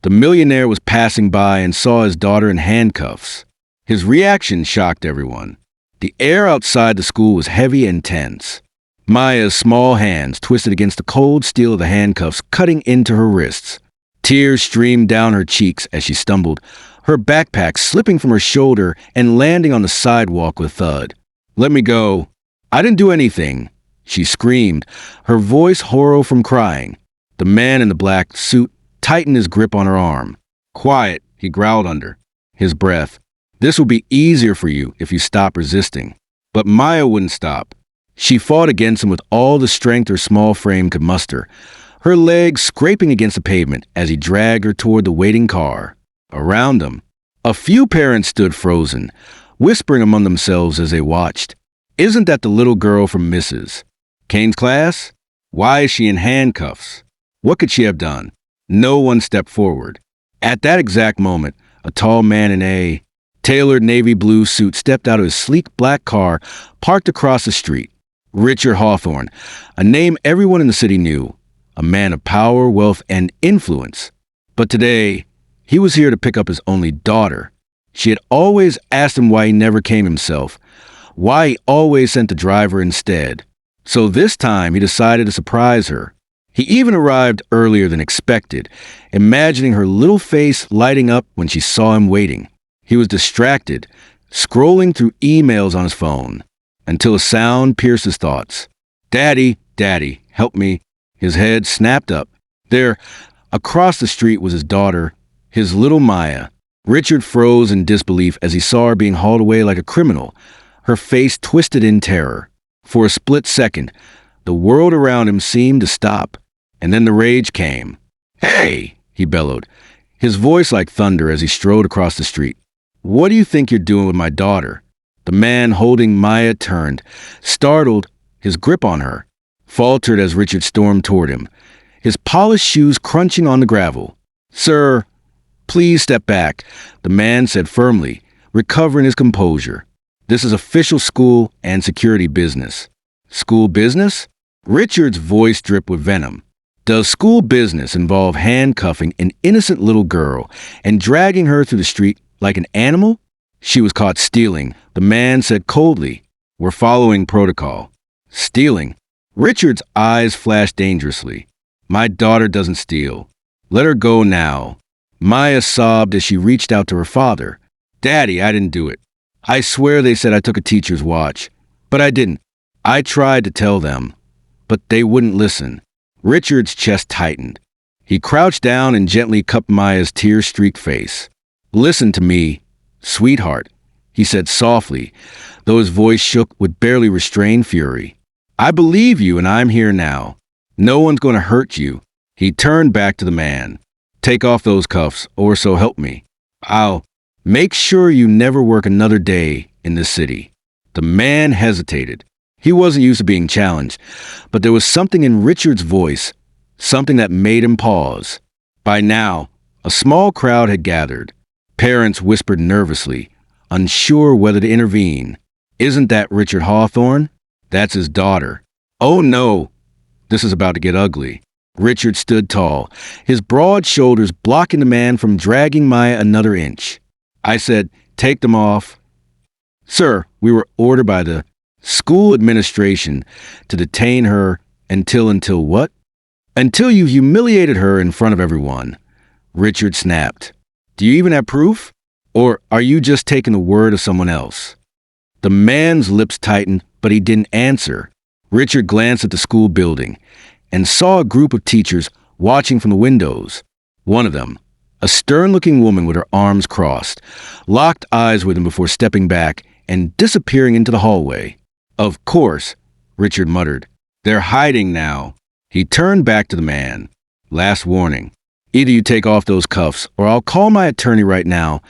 The millionaire was passing by and saw his daughter in handcuffs. His reaction shocked everyone. The air outside the school was heavy and tense. Maya's small hands twisted against the cold steel of the handcuffs, cutting into her wrists. Tears streamed down her cheeks as she stumbled, her backpack slipping from her shoulder and landing on the sidewalk with a thud. "Let me go. I didn't do anything," she screamed, her voice hoarse from crying. The man in the black suit tightened his grip on her arm. "Quiet," he growled under his breath. "This will be easier for you if you stop resisting." But Maya wouldn't stop. She fought against him with all the strength her small frame could muster, her legs scraping against the pavement as he dragged her toward the waiting car. Around them, a few parents stood frozen, whispering among themselves as they watched. "Isn't that the little girl from Mrs. Kane's class? Why is she in handcuffs? What could she have done?" No one stepped forward. At that exact moment, a tall man in a tailored navy blue suit stepped out of his sleek black car parked across the street. Richard Hawthorne, a name everyone in the city knew, a man of power, wealth, and influence. But today, he was here to pick up his only daughter. She had always asked him why he never came himself, why he always sent the driver instead. So this time, he decided to surprise her. He even arrived earlier than expected, imagining her little face lighting up when she saw him waiting. He was distracted, scrolling through emails on his phone, until a sound pierced his thoughts. "Daddy, Daddy, help me." His head snapped up. There, across the street, was his daughter, his little Maya. Richard froze in disbelief as he saw her being hauled away like a criminal, her face twisted in terror. For a split second, the world around him seemed to stop, and then the rage came. "Hey!" he bellowed, his voice like thunder as he strode across the street. "What do you think you're doing with my daughter?" The man holding Maya turned, startled, his grip on her, faltered as Richard stormed toward him, his polished shoes crunching on the gravel. "Sir, please step back," the man said firmly, recovering his composure. "This is official school and security business." "School business?" Richard's voice dripped with venom. "Does school business involve handcuffing an innocent little girl and dragging her through the street like an animal?" "She was caught stealing," the man said coldly. "We're following protocol." "Stealing?" Richard's eyes flashed dangerously. "My daughter doesn't steal. Let her go now." Maya sobbed as she reached out to her father. "Daddy, I didn't do it. I swear they said I took a teacher's watch. But I didn't. I tried to tell them, but they wouldn't listen." Richard's chest tightened. He crouched down and gently cupped Maya's tear-streaked face. "Listen to me, sweetheart," he said softly, though his voice shook with barely restrained fury. "I believe you and I'm here now. No one's going to hurt you." He turned back to the man. "Take off those cuffs, or so help me. I'll make sure you never work another day in this city." The man hesitated. He wasn't used to being challenged, but there was something in Richard's voice, something that made him pause. By now, a small crowd had gathered. Parents whispered nervously, unsure whether to intervene. "Isn't that Richard Hawthorne? That's his daughter." "Oh no, this is about to get ugly." Richard stood tall, his broad shoulders blocking the man from dragging Maya another inch. "I said, take them off." "Sir, we were ordered by the school administration to detain her until what?" "Until you humiliated her in front of everyone," Richard snapped. "Do you even have proof? Or are you just taking the word of someone else?" The man's lips tightened, but he didn't answer. Richard glanced at the school building and saw a group of teachers watching from the windows. One of them, a stern-looking woman with her arms crossed, locked eyes with him before stepping back and disappearing into the hallway. "Of course," Richard muttered. "They're hiding now." He turned back to the man. "Last warning. Either you take off those cuffs or I'll call my attorney right now,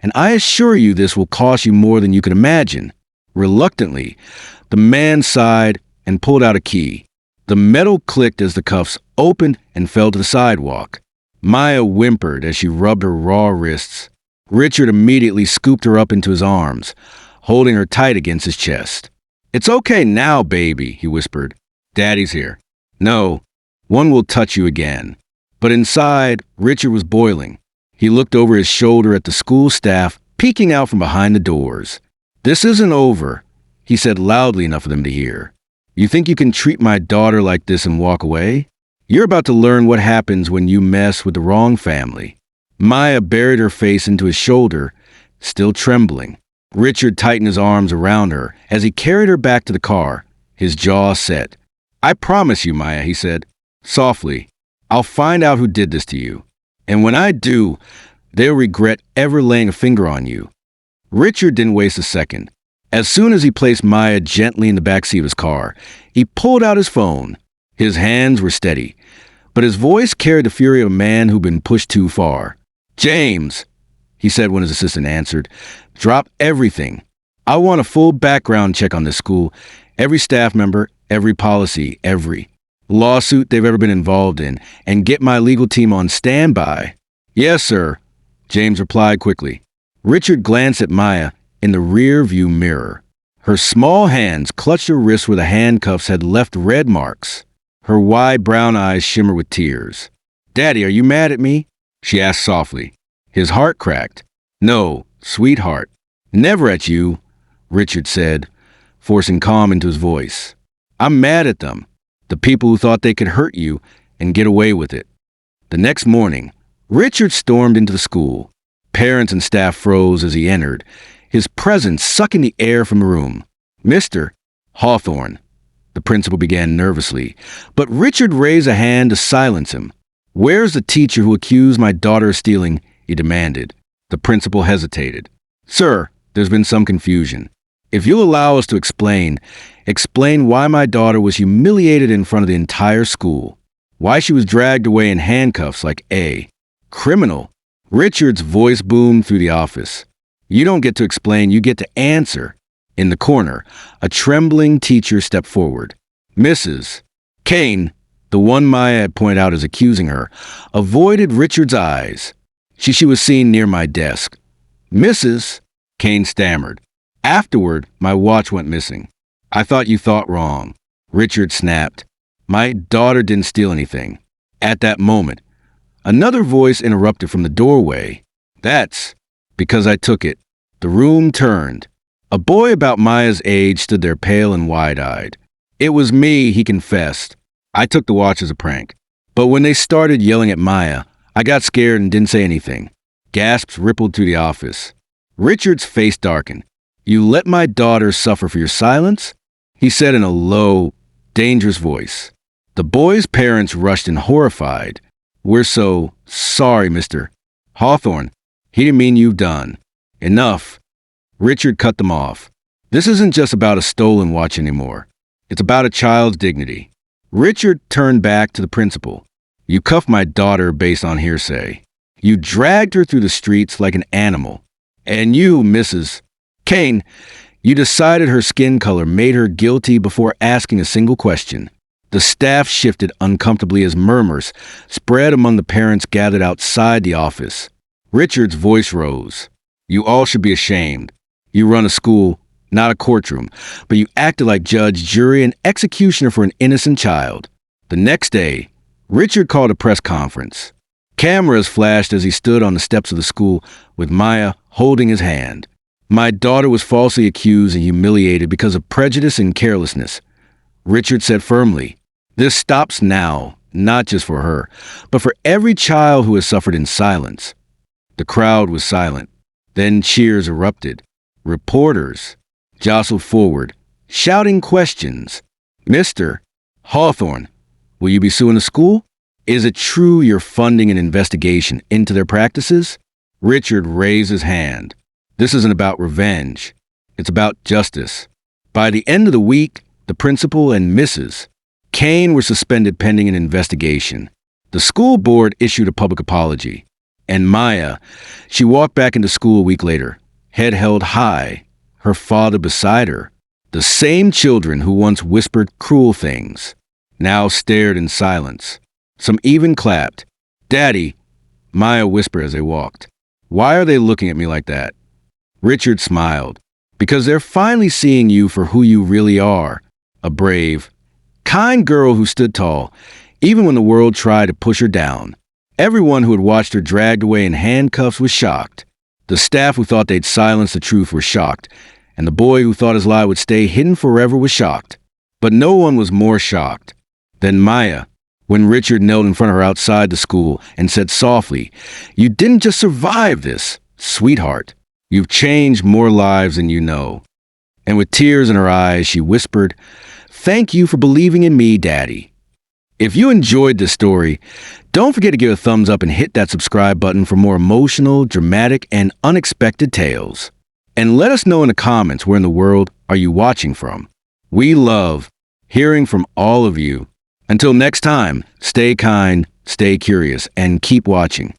and I assure you this will cost you more than you can imagine." Reluctantly, the man sighed and pulled out a key. The metal clicked as the cuffs opened and fell to the sidewalk. Maya whimpered as she rubbed her raw wrists. Richard immediately scooped her up into his arms, holding her tight against his chest. "It's okay now, baby," he whispered. "Daddy's here. No, one will touch you again." But inside, Richard was boiling. He looked over his shoulder at the school staff peeking out from behind the doors. "This isn't over," he said loudly enough for them to hear. "You think you can treat my daughter like this and walk away? You're about to learn what happens when you mess with the wrong family." Maya buried her face into his shoulder, still trembling. Richard tightened his arms around her as he carried her back to the car, his jaw set. "I promise you, Maya," he said, softly, "I'll find out who did this to you. And when I do, they'll regret ever laying a finger on you." Richard didn't waste a second. As soon as he placed Maya gently in the backseat of his car, he pulled out his phone. His hands were steady, but his voice carried the fury of a man who'd been pushed too far. "James," he said when his assistant answered, "drop everything. I want a full background check on this school, every staff member, every policy, every lawsuit they've ever been involved in, and get my legal team on standby." "Yes, sir," James replied quickly. Richard glanced at Maya in the rear-view mirror. Her small hands clutched her wrists where the handcuffs had left red marks. Her wide brown eyes shimmered with tears. "Daddy, are you mad at me?" she asked softly. His heart cracked. "No, sweetheart, never at you," Richard said, forcing calm into his voice. "I'm mad at them, the people who thought they could hurt you and get away with it." The next morning, Richard stormed into the school. Parents and staff froze as he entered, his presence sucking the air from the room. "Mr. Hawthorne," the principal began nervously, but Richard raised a hand to silence him. "Where's the teacher who accused my daughter of stealing?" he demanded. The principal hesitated. "Sir, there's been some confusion. If you'll allow us to explain why my daughter was humiliated in front of the entire school, why she was dragged away in handcuffs like a criminal." Richard's voice boomed through the office. "You don't get to explain, you get to answer." In the corner, a trembling teacher stepped forward. Mrs. Kane, the one Maya had pointed out as accusing her, avoided Richard's eyes. She was seen near my desk. "Mrs. Kane stammered. "Afterward, my watch went missing." "I thought you thought wrong," Richard snapped. "My daughter didn't steal anything." At that moment, another voice interrupted from the doorway. "That's because I took it." The room turned. A boy about Maya's age stood there pale and wide-eyed. "It was me," he confessed. "I took the watch as a prank. But when they started yelling at Maya, I got scared and didn't say anything." Gasps rippled through the office. Richard's face darkened. "You let my daughter suffer for your silence?" he said in a low, dangerous voice. The boy's parents rushed in horrified. "We're so sorry, Mr. Hawthorne. He didn't mean you've done." "Enough." Richard cut them off. "This isn't just about a stolen watch anymore. It's about a child's dignity." Richard turned back to the principal. "You cuffed my daughter based on hearsay. You dragged her through the streets like an animal. And you, Mrs. Kane, you decided her skin color made her guilty before asking a single question." The staff shifted uncomfortably as murmurs spread among the parents gathered outside the office. Richard's voice rose. "You all should be ashamed. You run a school, not a courtroom, but you acted like judge, jury, and executioner for an innocent child." The next day, Richard called a press conference. Cameras flashed as he stood on the steps of the school with Maya holding his hand. "My daughter was falsely accused and humiliated because of prejudice and carelessness," Richard said firmly. "This stops now, not just for her, but for every child who has suffered in silence." The crowd was silent. Then cheers erupted. Reporters jostled forward, shouting questions. "Mr. Hawthorne, will you be suing the school? Is it true you're funding an investigation into their practices?" Richard raised his hand. "This isn't about revenge. It's about justice." By the end of the week, the principal and Mrs. Kane were suspended pending an investigation. The school board issued a public apology. And Maya, she walked back into school a week later, head held high, her father beside her. The same children who once whispered cruel things now stared in silence. Some even clapped. "Daddy," Maya whispered as they walked. "Why are they looking at me like that?" Richard smiled. "Because they're finally seeing you for who you really are. A brave, kind girl who stood tall, even when the world tried to push her down." Everyone who had watched her dragged away in handcuffs was shocked. The staff who thought they'd silence the truth were shocked, and the boy who thought his lie would stay hidden forever was shocked. But no one was more shocked than Maya when Richard knelt in front of her outside the school and said softly, "You didn't just survive this, sweetheart. You've changed more lives than you know." And with tears in her eyes, she whispered, "Thank you for believing in me, Daddy." If you enjoyed this story, don't forget to give a thumbs up and hit that subscribe button for more emotional, dramatic, and unexpected tales. And let us know in the comments where in the world are you watching from. We love hearing from all of you. Until next time, stay kind, stay curious, and keep watching.